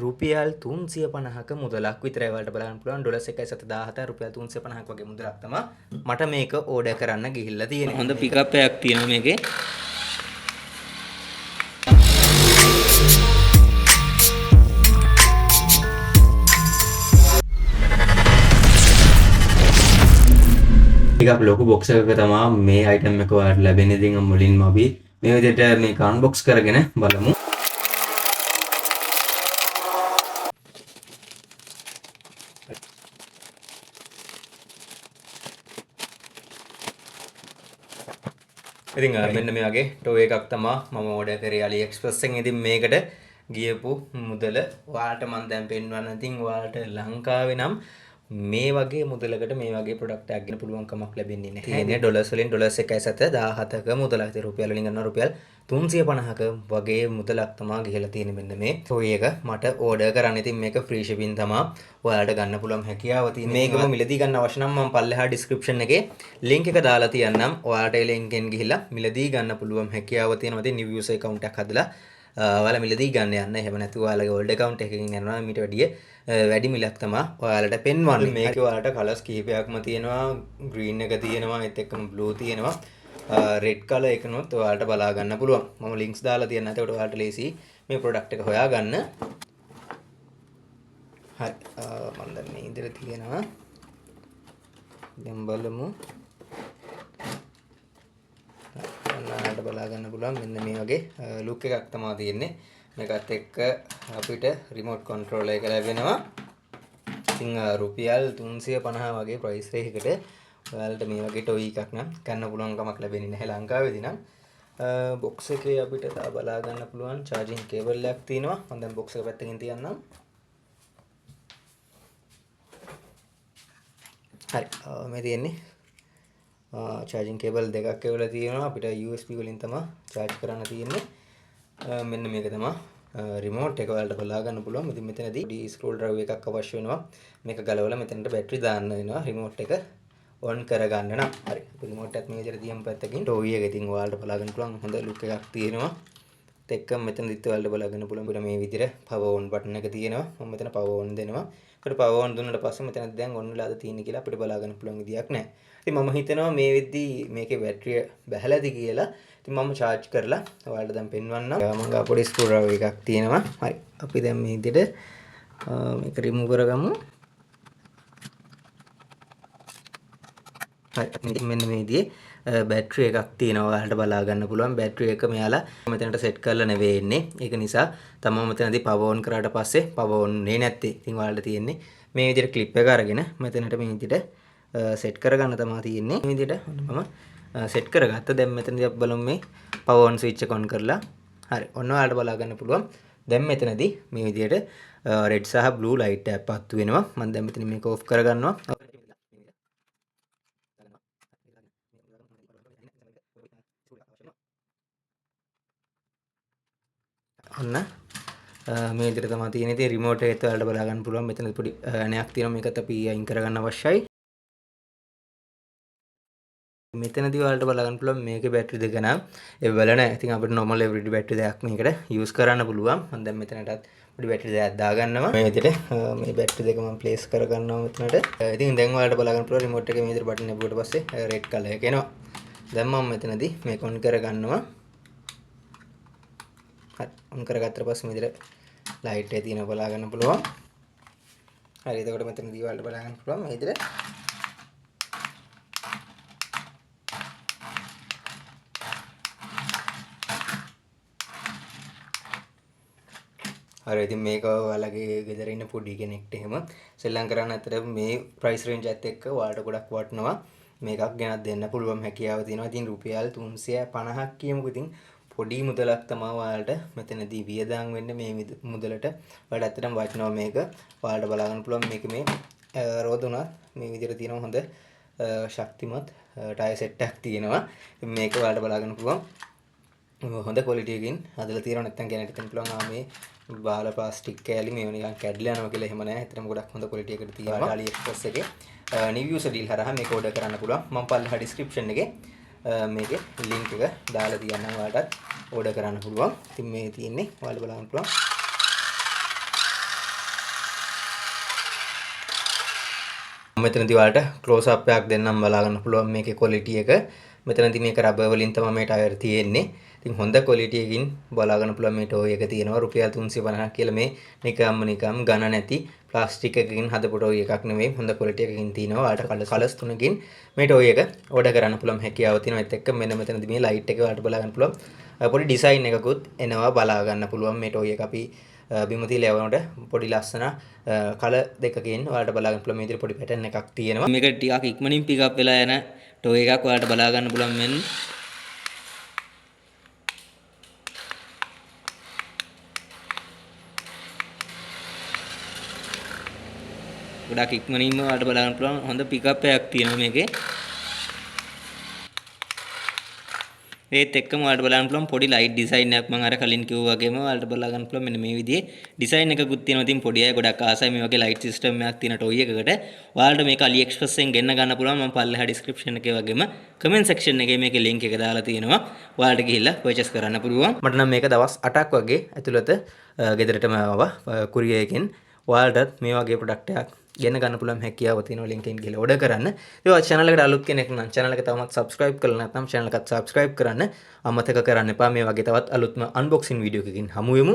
රුපියල් 350ක මුදලක් විතරයි වලට බලන්න පුළුවන්. ඩොලර්ස් 1.17 රුපියල් 350ක වගේ මුදලක් තමයි මට මේක ඕඩර් කරන්න ගිහිල්ලා තියෙන්නේ. හොඳ පිකප් එකක් තියෙනවා මේකේ. ටිකක් ලොකු බොක්ස් එකක තමයි මේ අයිටම් එක ඔයාලට ලැබෙන්නේ. ඉතින් මුලින්ම අපි මේ විදිහට මේක අන්බොක්ස් කරගෙන බලමු. ඉතින් මෙන්න මේ වගේ ටෝ එකක් තමයි මම ඕඩර් කරේ AliExpress එකෙන්. ඉතින් මේකට ගියපු මුදල ඔයාලට මම දැන් පෙන්වන්න. ඉතින් ඔයාලට ලංකාවේ නම් මේ වගේ මුදලකට මේ වගේ ප්‍රොඩක්ට් එකක් ගන්න පුළුවන් කමක් ලැබෙන්නේ නැහැ. තියෙන්නේ ඩොලර්ස් වලින් ඩොලර්ස් 1.17ක මුදලක්. ඉතින් රුපියල් වලින් ගන්නවා රුපියල් 350ක වගේ මුදලක් තමයි ගිහලා තියෙන්නේ මෙන්න මේ ටෝයි එක මට ඕඩර් කරන්න. ඉතින් මේක ෆ්‍රී shipping තමයි ඔයාලට ගන්න පුළුවන් හැකියාව තියෙන්නේ. මේකම මිලදී ගන්න අවශ්‍ය නම් මම පල්ලෙහා description එකේ link එක දාලා තියන්නම්. ඔයාලට ඒ link එකෙන් ගිහිල්ලා මිලදී ගන්න පුළුවන් හැකියාව තියෙනවා. ඉතින් new user account එකක් හදලා ඔයාලා මිලදී ගන්න යන්න. එහෙම නැතුව ඔයාලගේ old account එකකින් යනවා මීට වැඩිය වැඩි මිලක් තමයි ඔයාලට පෙන්වන්නේ. මේකේ ඔයාලට කලර්ස් කිහිපයක්ම තියෙනවා. green එක තියෙනවා, ඒත් එක්කම blue තියෙනවා. red color එකනොත් ඔයාලට බලා ගන්න පුළුවන්. මම links දාලා තියන්නම්. එතකොට ඔයාලට ලේසි මේ product එක හොයා ගන්න. හරි. මම දැන් මේ ඉදිරිය තියෙනවා. දැන් බලමු. ඔයාලට බලා ගන්න පුළුවන් මෙන්න මේ වගේ look එකක් තමයි තියෙන්නේ. මේකත් එක්ක අපිට remote control එක ලැබෙනවා. ඉතින් රුපියල් 350 වගේ price range එකට ඔයාලට මේ වගේ toy එකක් නම් ගන්න පුළුවන් කමක් ලැබෙන්නේ නැහැ ලංකාවේදී නම්. box එකේ අපිට තා බලා ගන්න පුළුවන් charging cable එකක් තියෙනවා. මම දැන් box එක පැත්තකින් තියන්නම්. හරි. මේ තියෙන්නේ charging cable දෙකක් ඒවල තියෙනවා. අපිට USB වලින් තමයි charge කරන්න තියෙන්නේ. මෙන්න මේක තමයි remote එක වලට බලා ගන්න පුළුවන්. ඉතින් මෙතනදී පොඩි scroll drive එකක් අවශ්‍ය වෙනවා. මේක ගලවලා මෙතනට battery දාන්න වෙනවා remote එක on කරගන්න නම්. හරි. remote එකත් මේ විදිහට තියමු පැත්තකින්. toy එක ඉතින් ඔයාලට බලා ගන්න පුළුවන් හොඳ look එකක් තියෙනවා. ඒත් එක්ක මෙතනදිත් ඔයාලට බලා ගන්න පුළුවන්. අපිට මේ විදිහට power on button එක තියෙනවා. මම මෙතන power on දෙනවා. ඒකට power on දුන්නාට පස්සේ මෙතන දැන් on වෙලාද තියෙන්නේ කියලා අපිට බලා ගන්න පුළුවන් විදියක් නැහැ. ඉතින් මම හිතනවා මේ වෙද්දී මේකේ බැටරිය බැහැලාද කියලා. ඉතින් මම charge කරලා ඔයාලට දැන් පෙන්වන්නම්. මම ගා පොඩි ස්ක්‍රූ ඩ්‍රයිවර් එකක් තියෙනවා. හරි. අපි දැන් මේ විදිහට මේක remove කරගමු. හරි. මෙන්න මේ විදිහේ බැටරි එකක් තියෙනවා. ඔයාලට බලා ගන්න පුළුවන්. බැටරි එක මෙයාලා මෙතනට සෙට් කරලා නෙවෙයි එන්නේ. ඒක නිසා තමයි මෙතනදී power on කරාට පස්සේ power on නේ නැත්තේ. ඉතින් ඔයාලට තියෙන්නේ මේ විදිහට clip එක අරගෙන මෙතනට මේ විදිහට සෙට් කරගන්න තමයි තියෙන්නේ. මේ විදිහට මම සෙට් කරගත්තා. දැන් මෙතනදී අපි බලමු මේ power on switch එක on කරලා. හරි. ඔන්න ඔයාලට බලා ගන්න පුළුවන්. දැන් මෙතනදී මේ විදිහට red සහ blue light එකක් පත්තු වෙනවා. මම දැන් මෙතන මේක off කරගන්නවා. ඔන්න මේ විදිහට තමයි තියෙන්නේ. ඉතින් remote එකත් ඔයාලට බලා ගන්න පුළුවන්. මෙතන පොඩි ඇණයක් තියෙනවා. මේකත් අපි අයින් කරගන්න අවශ්‍යයි. මෙතනදී ඔයාලට බලා ගන්න පුළුවන් මේකේ බැටරි දෙක නම් එවල නැහැ. ඉතින් අපිට normal everyday බැටරි දෙකක් මේකට use කරන්න පුළුවන්. මම දැන් මෙතනටත් පොඩි බැටරි දෙකක් දාගන්නවා. මේ විදිහට මේ බැටරි දෙක මම place කරගන්නවා මෙතනට. ඉතින් දැන් ඔයාලට බලා ගන්න පුළුවන් remote එකේ මේ විදිහට බටන් එක පුවට පස්සේ red color එක එනවා. දැන් මම මෙතනදී මේක on කරගන්නවා. හරි. on කරගත්තට පස්සේ මේ විදිහට light එක තියෙනවා බලා ගන්න පුළුවන්. හරි. එතකොට මෙතනදී ඔයාලට බලා ගන්න පුළුවන් මේ විදිහට හරි. ඉතින් මේක ඔයාලගේ ගෙදර ඉන්න පොඩි කෙනෙක්ට එහෙම සෙල්ලම් කරන්න අතර මේ price range එකත් එක්ක ඔයාලට ගොඩක් වටිනවා. මේකක් ගෙනත් දෙන්න පුළුවන් හැකියාව තියෙනවා. ඉතින් රුපියල් 350ක් කියමුකෝ. ඉතින් පොඩි මුදලක් තමයි ඔයාලට මෙතනදී වියදම් වෙන්නේ මේ මුදලට. ඔයාලට ඇත්තටම වටිනවා මේක. ඔයාලට බලා ගන්න පුළුවන් මේක මේ රෝද උනත් මේ විදිහට තියෙනවා හොඳ ශක්තිමත් ටයර් සෙට් එකක් තියෙනවා. මේක ඔයාලට බලා ගන්න පුළුවන්. හොඳ quality එකකින් හදලා තියෙනවා. නැත්නම් කියන්න හිතන්න පුළුවන් මේ බාල ප්ලාස්ටික් කෑලි මේව නිකන් කැඩලා යනවා කියලා එහෙම නැහැ. ඇත්තටම ගොඩක් හොඳ quality එකකට තියෙනවා. AliExpress එකේ new user deal හරහා මේක order කරන්න පුළුවන්. මම පල්ලෙහා description එකේ මේකේ link එක දාලා තියන්නම්. ඔයාලටත් order කරන්න පුළුවන්. ඉතින් මේ තියෙන්නේ ඔයාලට බලන්න පුළුවන්. මෙතනදී ඔයාලට ක්ලෝස් අප් එකක් දෙන්නම් බලා ගන්න පුළුවන් මේකේ ක්වොලිටි එක. මෙතනදී මේක රබර් වලින් තමයි මේ ටයර් තියෙන්නේ. ඉතින් හොඳ ක්වොලිටි එකකින් බලා ගන්න පුළුවන් මේ ටෝයි එක තියෙනවා. රුපියල් 350ක් කියලා මේ නිකම් ගණ නැති ප්ලාස්ටික් එකකින් හදපු ටෝයි එකක් නෙමෙයි. හොඳ ක්වොලිටි එකකින් තියෙනවා. ඔයාලට කලර්ස් තුනකින් මේ ටෝයි එක ඕඩර් කරන්න පුළුවන් හැකියාව තියෙනවා. ඒත් එක්ක මෙන්න මෙතනදී මේ ලයිට් එක ඔයාලට බලා ගන්න පුළුවන්. පොඩි ඩිසයින් එකකුත් එනවා බලා ගන්න පුළුවන් මේ ටෝයි එක අපි බිම තියලා යවනකොට පොඩි ලස්සන කලර් දෙකකින් ඔයාලට බලා ගන්න පුළුවන් මේ විදිහට පොඩි පැටර්න් එකක් තියෙනවා. මේක ටිකක් ඉක්මනින් පික් අප් වෙලා යන ටෝයි එකක් ඔයාලට බලා ගන්න පුළුවන් මෙන්න. ගොඩක් ඉක්මනින්ම ඔයාලට බලා ගන්න පුළුවන් හොඳ පික් අප් එකක් තියෙනවා මේකේ. ඒත් එක්කම ඔයාලට බලන්න පුළුවන් පොඩි ලයිට් ඩිසයින් එකක් මම අර කලින් කිව්වා වගේම ඔයාලට බලා ගන්න පුළුවන් මෙන්න මේ විදිහේ ඩිසයින් එකකුත් තියෙනවා. ඉතින් පොඩි අය ගොඩක් ආසයි මේ වගේ ලයිට් සිස්ටම් එකක් තියෙන ටොයි එකකට. ඔයාලට මේක AliExpress එකෙන් ගෙන්න ගන්න පුළුවන්. මම පල්ලෙහා ඩිස්ක්‍රිප්ෂන් එකේ වගේම කමෙන්ට් සෙක්ෂන් එකේ මේකේ link එක දාලා තියෙනවා. ඔයාලට ගිහිල්ලා purchase කරන්න පුළුවන්. මට නම් මේක දවස් 8ක් වගේ ඇතුළත ගෙදරටම ආවා courier එකෙන්. ඔයාලටත් මේ වගේ ප්‍රොඩක්ට් එකක් ගෙන ගන්න පුළුවන් හැකියාව තියෙනවා link එකෙන් ගිහලා order කරන්න. ඒ වගේ channel එකට අලුත් කෙනෙක් නම් channel එක තවමත් subscribe කරලා නැත්නම් channel එකත් subscribe කරන්න අමතක කරන්න එපා. මේ වගේ තවත් අලුත්ම unboxing video එකකින් හමු වෙමු.